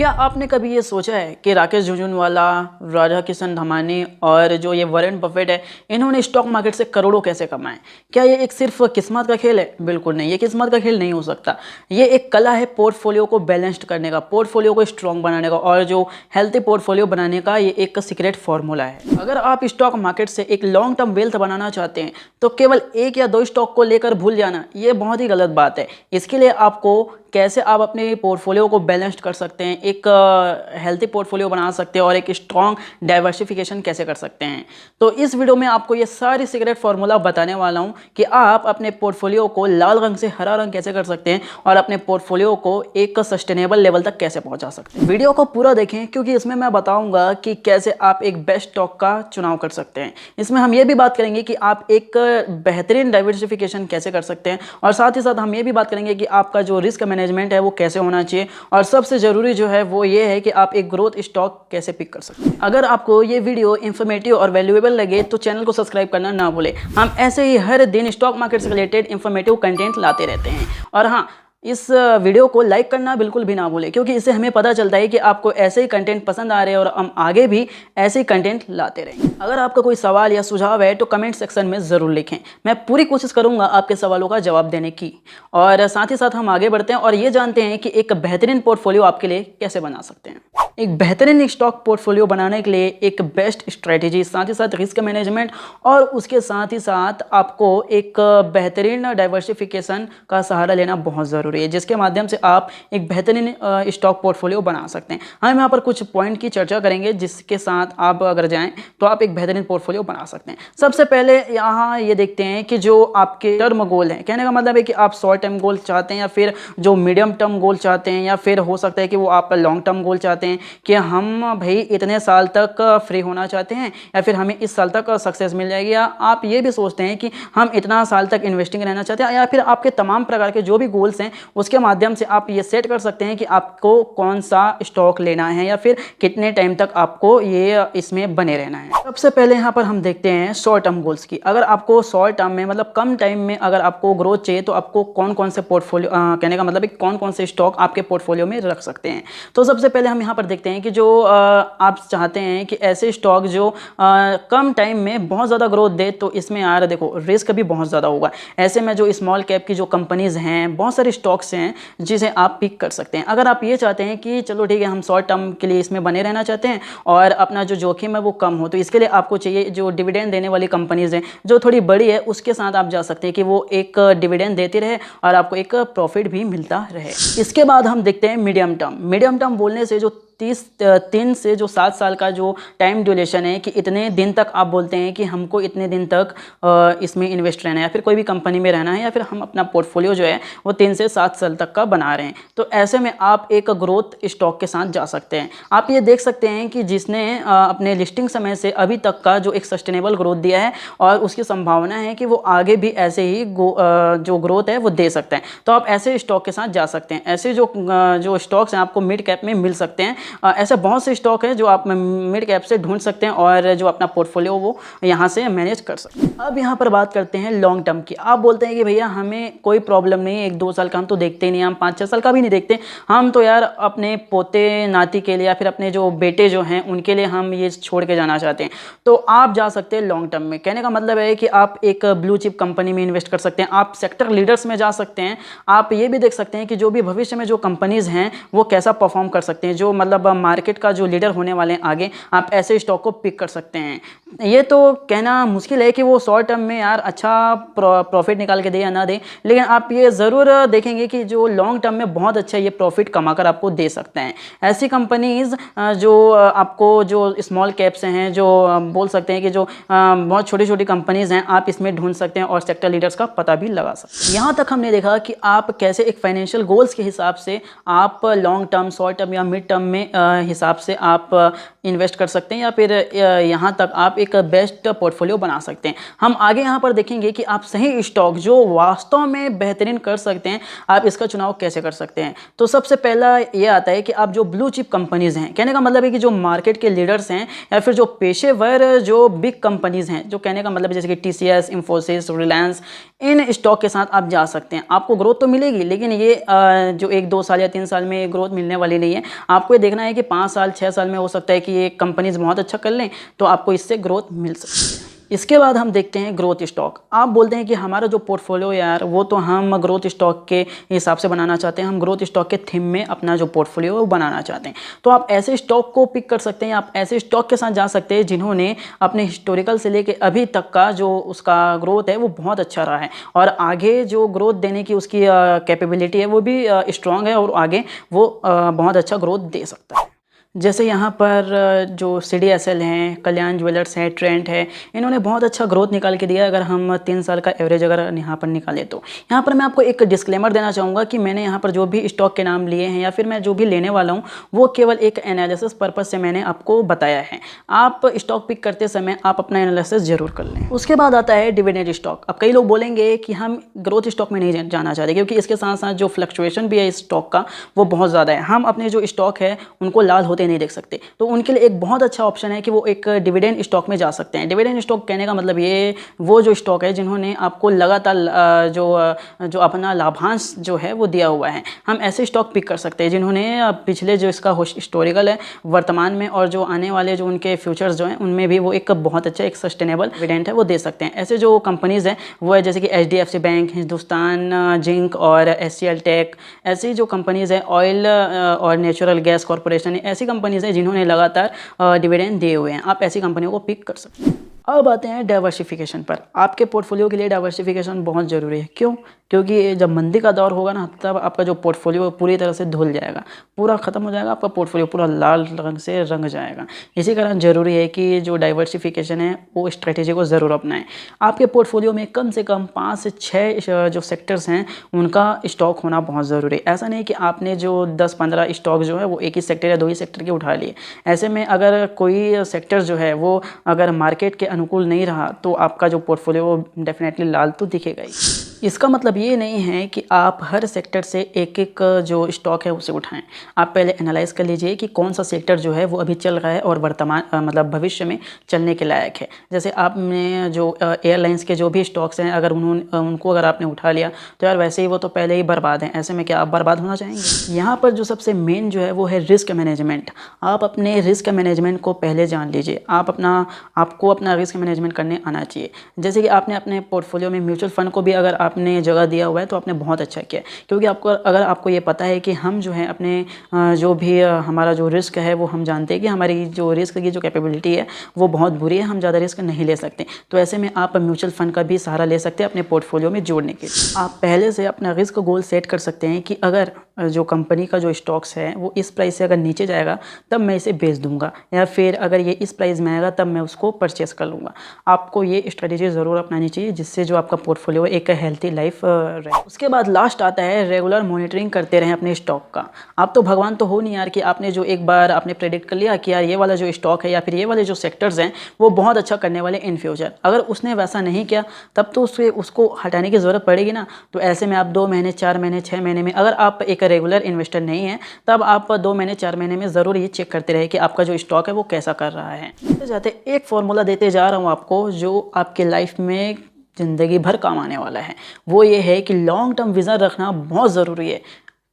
क्या आपने कभी ये सोचा है कि राकेश झुनझुनवाला, राधा किशन धमानी और जो ये वॉरेन बफेट है, इन्होंने स्टॉक मार्केट से करोड़ों कैसे कमाए? क्या ये एक सिर्फ किस्मत का खेल है? बिल्कुल नहीं, ये किस्मत का खेल नहीं हो सकता। ये एक कला है पोर्टफोलियो को बैलेंस्ड करने का, पोर्टफोलियो को स्ट्रॉन्ग बनाने का और जो हेल्थी पोर्टफोलियो बनाने का ये एक सीक्रेट फॉर्मूला है। अगर आप स्टॉक मार्केट से एक लॉन्ग टर्म वेल्थ बनाना चाहते हैं तो केवल एक या दो स्टॉक को लेकर भूल जाना ये बहुत ही गलत बात है। इसके लिए आपको कैसे आप अपने पोर्टफोलियो को बैलेंस्ड कर सकते हैं, एक हेल्थी पोर्टफोलियो बना सकते हैं और एक स्ट्रॉन्ग डाइवर्सिफिकेशन कैसे कर सकते हैं, तो इस वीडियो में आपको ये सारी सीक्रेट फार्मूला बताने वाला हूं कि आप अपने पोर्टफोलियो को लाल रंग से हरा रंग कैसे कर सकते हैं और अपने पोर्टफोलियो को एक सस्टेनेबल लेवल तक कैसे पहुंचा सकते हैं। वीडियो को पूरा देखें क्योंकि इसमें मैं बताऊंगा कि कैसे आप एक बेस्ट स्टॉक का चुनाव कर सकते हैं। इसमें हम ये भी बात करेंगे कि आप एक बेहतरीन डाइवर्सिफिकेशन कैसे कर सकते हैं और साथ ही साथ हम ये भी बात करेंगे कि आपका जो रिस्क मैनेजमेंट है वो कैसे होना चाहिए और सबसे ज़रूरी जो है वो ये है कि आप एक ग्रोथ स्टॉक कैसे पिक कर सकते हैं। अगर आपको ये वीडियो इन्फॉर्मेटिव और वैल्यूएबल लगे तो चैनल को सब्सक्राइब करना ना भूलें। हम ऐसे ही हर दिन स्टॉक मार्केट से रिलेटेड इन्फॉर्मेटिव कंटेंट लाते रहते हैं। और हाँ, इस वीडियो को लाइक करना बिल्कुल भी ना भूलें क्योंकि इससे हमें पता चलता है कि आपको ऐसे ही कंटेंट पसंद आ रहे हैं और हम आगे भी ऐसे ही कंटेंट लाते रहेंगे। अगर आपका कोई सवाल या सुझाव है तो कमेंट सेक्शन में ज़रूर लिखें। मैं पूरी कोशिश करूंगा आपके सवालों का जवाब देने की। और साथ ही साथ हम आगे बढ़ते हैं और ये जानते हैं कि एक बेहतरीन पोर्टफोलियो आपके लिए कैसे बना सकते हैं। एक बेहतरीन स्टॉक पोर्टफोलियो बनाने के लिए एक बेस्ट स्ट्रेटेजी, साथ ही साथ रिस्क मैनेजमेंट और उसके साथ ही साथ आपको एक बेहतरीन डाइवर्सिफिकेशन का सहारा लेना बहुत ज़रूरी है, जिसके माध्यम से आप एक बेहतरीन स्टॉक पोर्टफोलियो बना सकते हैं। हम यहाँ पर कुछ पॉइंट की चर्चा करेंगे जिसके साथ आप अगर जाएं तो आप एक बेहतरीन पोर्टफोलियो बना सकते हैं। सबसे पहले यहाँ ये देखते हैं कि जो आपके टर्म गोल हैं, कहने का मतलब है कि आप शॉर्ट टर्म गोल चाहते हैं या फिर जो मीडियम टर्म गोल चाहते हैं या फिर हो सकता है कि वो आप लॉन्ग टर्म गोल चाहते हैं कि हम भाई इतने साल तक फ्री होना चाहते हैं या फिर हमें इस साल तक सक्सेस मिल जाएगी, या आप ये भी सोचते हैं कि हम इतना साल तक इन्वेस्टिंग रहना चाहते हैं, या फिर आपके तमाम प्रकार के जो भी गोल्स हैं उसके माध्यम से आप ये सेट कर सकते हैं कि आपको कौन सा स्टॉक लेना है या फिर कितने टाइम तक आपको ये इसमें बने रहना है। सबसे पहले यहाँ पर हम देखते हैं शॉर्ट टर्म गोल्स की। अगर आपको शॉर्ट टर्म में मतलब कम टाइम में अगर आपको ग्रोथ चाहिए तो आपको कौन कौन से पोर्टफोलियो कहने का मतलब कौन कौन से स्टॉक आपके पोर्टफोलियो में रख सकते हैं। तो सबसे पहले हम यहाँ पर देखते हैं कि जो आप चाहते हैं कि ऐसे स्टॉक जो कम टाइम में बहुत ज़्यादा ग्रोथ दे, तो इसमें यार देखो रिस्क भी बहुत ज़्यादा होगा। ऐसे में जो स्मॉल कैप की जो कंपनीज़ हैं, बहुत सारे स्टॉक्स हैं जिसे आप पिक कर सकते हैं। अगर आप ये चाहते हैं कि चलो ठीक है हम शॉर्ट टर्म के लिए इसमें बने रहना चाहते हैं और अपना जो जोखिम है वो कम हो, तो इसके लिए आपको चाहिए जो डिविडेंड देने वाली कंपनीज़ हैं जो थोड़ी बड़ी है उसके साथ आप जा सकते हैं कि वो एक डिविडेंड देती रहे और आपको एक प्रॉफिट भी मिलता रहे। इसके बाद हम देखते हैं मीडियम टर्म। मीडियम टर्म बोलने से जो 3 से जो 7 साल का जो टाइम ड्यूरेशन है कि इतने दिन तक आप बोलते हैं कि हमको इतने दिन तक इसमें इन्वेस्ट रहना है या फिर कोई भी कंपनी में रहना है या फिर हम अपना पोर्टफोलियो जो है वो 3 से 7 साल तक का बना रहे हैं, तो ऐसे में आप एक ग्रोथ स्टॉक के साथ जा सकते हैं। आप ये देख सकते हैं कि जिसने अपने लिस्टिंग समय से अभी तक का जो एक सस्टेनेबल ग्रोथ दिया है और उसकी संभावना है कि वो आगे भी ऐसे ही जो ग्रोथ है वो दे सकते हैं, तो आप ऐसे स्टॉक के साथ जा सकते हैं। ऐसे जो स्टॉक्स हैं आपको मिड कैप में मिल सकते हैं। ऐसे बहुत से स्टॉक है जो आप मिड कैप से ढूंढ सकते हैं और जो अपना पोर्टफोलियो वो यहाँ से मैनेज कर सकते हैं। अब यहाँ पर बात करते हैं लॉन्ग टर्म की। आप बोलते हैं कि भैया हमें कोई प्रॉब्लम नहीं है, 1-2 साल का हम तो देखते ही नहीं, हम 5-6 साल का भी नहीं देखते, हम तो यार अपने पोते नाती के लिए या फिर अपने जो बेटे जो हैं उनके लिए हम ये छोड़ के जाना चाहते हैं, तो आप जा सकते हैं लॉन्ग टर्म में। कहने का मतलब है कि आप एक ब्लू चिप कंपनी में इन्वेस्ट कर सकते हैं, आप सेक्टर लीडर्स में जा सकते हैं। आप ये भी देख सकते हैं कि जो भी भविष्य में जो कंपनीज़ हैं वो कैसा परफॉर्म कर सकते हैं, जो मतलब मार्केट का जो लीडर होने वाले हैं आगे, आप ऐसे स्टॉक को पिक कर सकते हैं। ये तो कहना मुश्किल है कि वो शॉर्ट टर्म में यार अच्छा प्रॉफिट निकाल के दे या ना दे, लेकिन आप ये ज़रूर देखेंगे कि जो लॉन्ग टर्म में बहुत अच्छा ये प्रॉफिट कमाकर आपको दे सकते हैं। ऐसी कंपनीज़ जो आपको जो स्मॉल कैप्स हैं, जो बोल सकते हैं कि जो बहुत छोटी छोटी कंपनीज़ हैं, आप इसमें ढूंढ सकते हैं और सेक्टर लीडर्स का पता भी लगा सकते हैं। यहाँ तक हमने देखा कि आप कैसे एक फाइनेंशियल गोल्स के हिसाब से आप लॉन्ग टर्म, शॉर्ट टर्म या मिड टर्म में हिसाब से आप इन्वेस्ट कर सकते हैं या फिर यहाँ तक आप एक बेस्ट पोर्टफोलियो बना सकते हैं। हम आगे यहाँ पर देखेंगे कि आप सही स्टॉक जो वास्तव में बेहतरीन कर सकते हैं, आप इसका चुनाव कैसे कर सकते हैं। तो सबसे पहला ये आता है कि आप जो ब्लू चिप कंपनीज़ हैं, कहने का मतलब है कि जो मार्केट के लीडर्स हैं या फिर जो पेशेवर जो बिग कंपनीज़ हैं, जो कहने का मतलब है जैसे कि TCS, Infosys, Reliance, in stock के साथ आप जा सकते हैं। आपको ग्रोथ तो मिलेगी, लेकिन ये जो 1-2 साल या 3 साल में ग्रोथ मिलने वाली नहीं है। आपको ये देखना है कि 5 साल 6 साल में हो सकता है कि ये कंपनीज बहुत अच्छा कर लें, तो आपको इससे ग्रोथ मिल सकती है। इसके बाद हम देखते हैं ग्रोथ स्टॉक। आप बोलते हैं कि हमारा जो पोर्टफोलियो यार वो तो हम ग्रोथ स्टॉक के हिसाब से बनाना चाहते हैं, हम ग्रोथ स्टॉक के थीम में अपना जो पोर्टफोलियो है वो बनाना चाहते हैं। तो आप ऐसे स्टॉक को पिक कर सकते हैं, आप ऐसे स्टॉक के साथ जा सकते हैं जिन्होंने अपने हिस्टोरिकल से लेके अभी तक का जो उसका ग्रोथ है वो बहुत अच्छा रहा है और आगे जो ग्रोथ देने की उसकी कैपेबिलिटी है वो भी स्ट्रॉन्ग है और आगे वो बहुत अच्छा ग्रोथ दे सकता है। जैसे यहाँ पर जो CDSL हैं, कल्याण ज्वेलर्स हैं, ट्रेंट है, इन्होंने बहुत अच्छा ग्रोथ निकाल के दिया। अगर हम 3 साल का एवरेज अगर यहाँ पर निकालें तो यहाँ पर मैं आपको एक डिस्क्लेमर देना चाहूँगा कि मैंने यहाँ पर जो भी स्टॉक के नाम लिए हैं या फिर मैं जो भी लेने वाला हूँ वो केवल एक एनालिसिस पर्पज़ से मैंने आपको बताया है। आप स्टॉक पिक करते समय आप अपना एनालिसिस जरूर कर लें। उसके बाद आता है डिविडेंड स्टॉक। अब कई लोग बोलेंगे कि हम ग्रोथ स्टॉक में नहीं जाना चाहते क्योंकि इसके साथ साथ जो फ्लक्चुएशन भी है इस स्टॉक का वो बहुत ज़्यादा है। हम अपने जो स्टॉक है उनको लाल होते नहीं देख सकते, तो उनके लिए एक बहुत अच्छा ऑप्शन है कि वो एक डिविडेंड स्टॉक में जा सकते हैं। डिविडेंड स्टॉक कहने का मतलब ये वो जो स्टॉक है जिन्होंने आपको लगातार जो अपना लाभांश जो है वो दिया हुआ है। हम ऐसे स्टॉक पिक कर सकते हैं जिन्होंने पिछले जो इसका हिस्टोरिकल है, वर्तमान में और जो आने वाले जो उनके फ्यूचर्स जो हैं उनमें भी वो एक बहुत अच्छा एक सस्टेनेबल डिविडेंड है वो दे सकते हैं। ऐसे जो कंपनीज़ हैं वो है जैसे कि HDFC बैंक, हिंदुस्तान जिंक और SCL टेक। ऐसी जो कंपनीज़ हैं, ऑयल और नेचुरल गैस कॉरपोरेशन, ऐसी कंपनीज़ हैं जिन्होंने लगातार डिविडेंड दिए हुए हैं। आप ऐसी कंपनियों को पिक कर सकते हैं। अब आते हैं डाइवर्सिफिकेशन पर। आपके पोर्टफोलियो के लिए डाइवर्सिफिकेशन बहुत ज़रूरी है। क्यों? क्योंकि जब मंदी का दौर होगा ना तब आपका जो पोर्टफोलियो पूरी तरह से धुल जाएगा, पूरा ख़त्म हो जाएगा, आपका पोर्टफोलियो पूरा लाल रंग से रंग जाएगा। इसी कारण ज़रूरी है कि जो डाइवर्सिफिकेशन है वो स्ट्रेटेजी को ज़रूर अपनाएं। आपके पोर्टफोलियो में कम से कम 5 से 6 जो सेक्टर्स हैं उनका स्टॉक होना बहुत ज़रूरी है। ऐसा नहीं कि आपने जो 10-15 स्टॉक जो है वो एक ही सेक्टर या 2 ही सेक्टर के उठा लिए। ऐसे में अगर कोई सेक्टर जो है वो अगर मार्केट के अनुकूल नहीं रहा तो आपका जो पोर्टफोलियो डेफिनेटली लाल तो दिखेगा ही। इसका मतलब ये नहीं है कि आप हर सेक्टर से एक एक जो स्टॉक है उसे उठाएं। आप पहले एनालाइज कर लीजिए कि कौन सा सेक्टर जो है वो अभी चल रहा है और वर्तमान मतलब भविष्य में चलने के लायक है। जैसे आपने जो एयरलाइंस के जो भी स्टॉक्स हैं अगर उनको अगर आपने उठा लिया तो यार वैसे ही वो तो पहले ही बर्बाद हैं। ऐसे में क्या आप बर्बाद होना चाहेंगे? यहाँ पर जो सबसे मेन जो है वो है रिस्क मैनेजमेंट। आप अपने रिस्क मैनेजमेंट को पहले जान लीजिए। आपको अपना रिस्क मैनेजमेंट करने आना चाहिए। जैसे कि आपने अपने पोर्टफोलियो में म्यूचुअल फंड को भी अगर आपने जगह दिया हुआ है तो आपने बहुत अच्छा किया, क्योंकि आपको ये पता है कि हम जो है अपने जो भी हमारा जो रिस्क है वो हम जानते हैं कि हमारी जो रिस्क की जो कैपेबिलिटी है वो बहुत बुरी है, हम ज़्यादा रिस्क नहीं ले सकते। तो ऐसे में आप म्यूचुअल फंड का भी सहारा ले सकते हैं अपने पोर्टफोलियो में जोड़ने के लिए। आप पहले से अपना रिस्क गोल सेट कर सकते हैं कि अगर जो कंपनी का जो स्टॉक्स है वो इस प्राइस से अगर नीचे जाएगा तब मैं इसे बेच दूंगा, या फिर अगर ये इस प्राइस में आएगा तब मैं उसको परचेस कर लूँगा। आपको ये स्ट्रेटेजी ज़रूर अपनानी चाहिए जिससे जो आपका पोर्टफोलियो एक हेल्थी लाइफ रहे। उसके बाद लास्ट आता है रेगुलर मॉनिटरिंग करते रहें अपने स्टॉक का। आप तो भगवान तो हो नहीं यार कि आपने जो एक बार आपने प्रेडिक्ट कर लिया कि यार ये वाला जो स्टॉक है या फिर ये वाले जो सेक्टर्स हैं वो बहुत अच्छा करने वाले इन फ्यूचर। अगर उसने वैसा नहीं किया तब तो उसको हटाने की ज़रूरत पड़ेगी ना। तो ऐसे में आप 2 महीने 4 महीने 6 महीने में, अगर आप एक रेगुलर इन्वेस्टर नहीं है तब आप 2 महीने 4 महीने में ज़रूर ये चेक करते रहे कि आपका जो स्टॉक है वो कैसा कर रहा है। जाते एक फॉर्मूला देते जा रहा हूँ आपको जो आपके लाइफ में ज़िंदगी भर काम आने वाला है। वो ये है कि लॉन्ग टर्म विज़न रखना बहुत ज़रूरी है।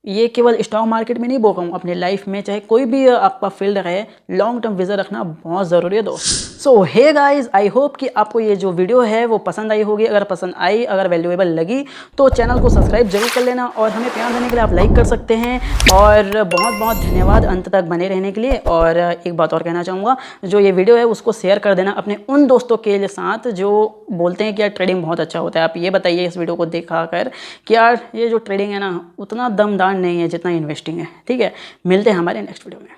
ये केवल स्टॉक मार्केट में नहीं बोल रहा हूँ, अपने लाइफ में चाहे कोई भी आपका फील्ड रहे, लॉन्ग टर्म विजन रखना बहुत ज़रूरी है दोस्त। सो हे गाइस, आई होप कि आपको ये जो वीडियो है वो पसंद आई होगी। अगर पसंद आई, अगर वैल्यूएबल लगी तो चैनल को सब्सक्राइब जरूर कर लेना और हमें प्यार देने के लिए आप लाइक कर सकते हैं। और बहुत बहुत धन्यवाद अंत तक बने रहने के लिए। और एक बात और कहना चाहूँगा, जो ये वीडियो है उसको शेयर कर देना अपने उन दोस्तों के साथ जो बोलते हैं कि यार ट्रेडिंग बहुत अच्छा होता है। आप ये बताइए इस वीडियो को देखा कर कि यार ये जो ट्रेडिंग है ना उतना दमदार नहीं है जितना इन्वेस्टिंग है। ठीक है, मिलते हैं हमारे नेक्स्ट वीडियो में।